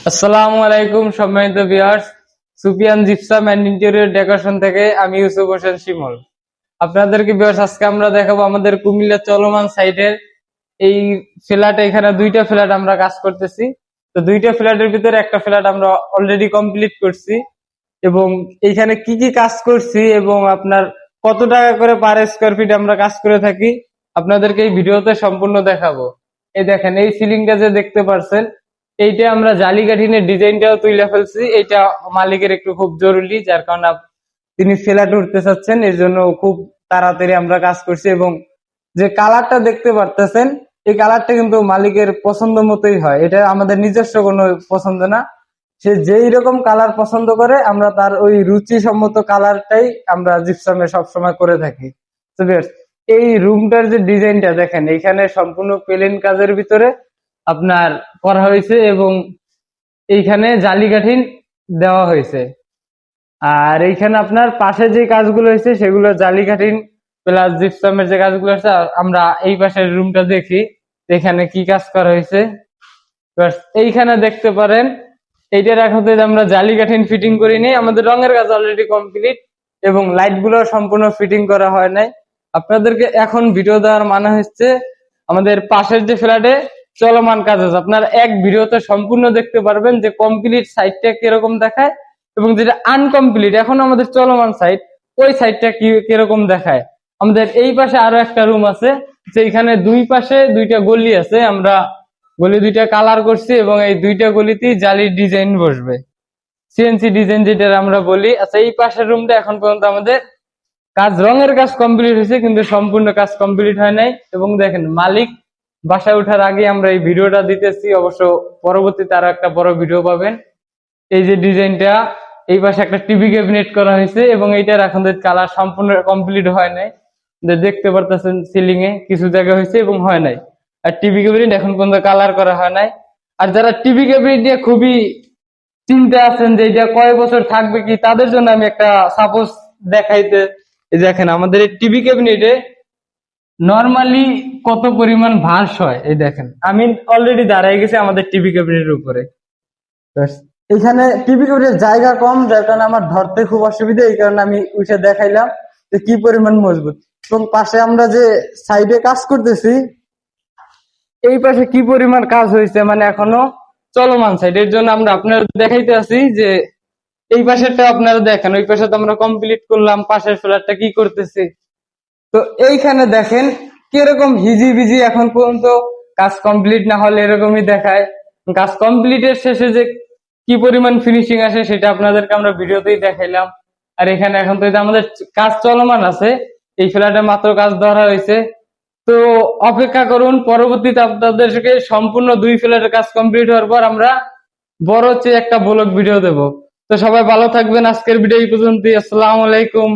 আসসালামু আলাইকুম সম্মানিত viewers, Sufiyan gypsum and interior decoration থেকে আমি ইউসুফ হোসেন শিমুল। আপনাদেরকে ভিউয়ার্স আজকে আমরা দেখাবো আমাদের কুমিল্লা চলমান সাইটের এই ফ্ল্যাটে। এখানে দুইটা ফ্ল্যাট আমরা কাজ করতেছি। তো দুইটা ফ্ল্যাটের ভিতরে একটা ফ্ল্যাট আমরা অলরেডি কমপ্লিট করছি এবং এইখানে কি কি কাজ করছি এবং আপনার কত টাকা করে পার স্কোয়ার ফিট আমরা কাজ করে থাকি আপনাদেরকে এই ভিডিওতে সম্পূর্ণ দেখাবো। এই দেখেন, এই সিলিংটা যে দেখতে পারছেন, এইটা আমরা জালি কাঠিনের ডিজাইনটাও তুলে ফেলছি। এইটা মালিকের একটু খুব জরুরি, যার কারণে তিনি ফ্ল্যাট উঠতে চাচ্ছেন, এর জন্য খুব তাড়াতাড়ি আমরা কাজ করছি। এবং যে কালারটা দেখতে পারতেছেন, এই কালারটা কিন্তু মালিকের পছন্দ মতোই হয়, এটা আমাদের নিজস্ব কোনো পছন্দ না। সে যেই রকম কালার পছন্দ করে আমরা তার ওই রুচি সম্মত কালারটাই আমরা জিপসামে সবসময় করে থাকি। তো বেশ, এই রুমটার যে ডিজাইনটা দেখেন, এইখানে সম্পূর্ণ প্লেন কাজের ভিতরে আপনার করা হয়েছে এবং এইখানে জালি কাঠিন দেওয়া হয়েছে। আর এইখানে আপনার পাশে যে কাজগুলো হয়েছে সেগুলো জালি কাঠিন প্লাস জিপসামের যে কাজগুলো আছে। আমরা এই পাশের রুমটা দেখি এখানে কি কাজ করা হয়েছে। এইখানে দেখতে পারেন, এইটার এখন আমরা জালি কাঠিন ফিটিং করিনি, আমাদের রঙের কাজ অলরেডি কমপ্লিট এবং লাইট গুলো সম্পূর্ণ ফিটিং করা হয় নাই। আপনাদেরকে এখন ভিডিও দেওয়ার মানে হচ্ছে আমাদের পাশের যে ফ্ল্যাটে চলমান কাজ আছে, আপনার এক ভিডিওতে সম্পূর্ণ দেখতে পারবেন যে কমপ্লিট সাইটটা কিরকম দেখায় এবং যেটা আনকমপ্লিট এখন আমাদের চলমান সাইট, ওই সাইটটা কিরকম দেখায়। আমাদের এই পাশে আরো একটা রুম আছে, যেখানে দুই পাশে দুইটা গলি আছে, আমরা গলি দুইটা কালার করছি এবং এই দুইটা গলিতেই জালির ডিজাইন বসবে, সিএনসি ডিজাইন যেটা আমরা বলি। আচ্ছা, এই পাশের রুমটা এখন পর্যন্ত আমাদের কাজ রঙের কাজ কমপ্লিট হয়েছে কিন্তু সম্পূর্ণ কাজ কমপ্লিট হয় নাই। এবং দেখেন, মালিক বাসায় ওঠার আগে আমরা এই ভিডিওটা দিতেছি, অবশ্য পরবর্তীতে আরো একটা বড় ভিডিও পাবেন। এই যে ডিজাইনটা, এই পাশে একটা টিভি ক্যাবিনেট করা হয়েছে এবং এইটার এখন কালার সম্পূর্ণ কমপ্লিট হয় নাই। দেখতে পারতেছেন সিলিং এ কিছু জায়গা হয়েছে এবং হয় নাই। আর টিভি ক্যাবিনেট এখন পর্যন্ত কালার করা হয় নাই। আর যারা টিভি ক্যাবিনেট দিয়ে খুবই চিন্তা আছেন যে এটা কয় বছর থাকবে কি, তাদের জন্য আমি একটা সাপোজ দেখাইতে। দেখেন, আমাদের এই টিভি ক্যাবিনেটে নরমালি কত পরিমাণ ভাঁজ হয়। এই দেখেন, আমি অলরেডি দাঁড়াই গেছি আমাদের টিভি ক্যাবিনেটের উপরে। ব্যাস, এখানে টিভি ক্যাবিনেটের জায়গা কম, যার কারণে আমার ধরতে খুব অসুবিধা, এই কারণে আমি উঠে দেখাইলাম যে কি পরিমাণ মজবুত। এবং পাশে আমরা যে সাইডে কাজ করতেছি, এই পাশে কি পরিমাণ কাজ হয়েছে, মানে এখনো চলমান সাইড, এর জন্য আমরা আপনার দেখাইতে আছি যে এই পাশেরটা আপনারা দেখেন। ওই পাশে তো আমরা কমপ্লিট করলাম, পাশের ফ্ল্যাটটা কি করতেছি। তো এইখানে দেখেন কিরকম হিজি বিজি এখন পর্যন্ত কাজ কমপ্লিট না হলে এরকমই দেখায়। কাজ কমপ্লিটের শেষে যে কি পরিমাণ ফিনিশিং আসে সেটা আপনাদেরকে আমরা ভিডিওতেই দেখাইলাম। আর এখানে এখন তো আমাদের কাজ চলমান আছে, এই ফ্ল্যাটে মাত্র কাজ ধরা হয়েছে। তো অপেক্ষা করুন, পরবর্তীতে আপনাদেরকে সম্পূর্ণ দুই ফ্ল্যাটের কাজ কমপ্লিট হওয়ার পর আমরা বড় হচ্ছে একটা ব্লগ ভিডিও দেব। তো সবাই ভালো থাকবেন, আজকের ভিডিও এই পর্যন্তই। আসসালামু আলাইকুম।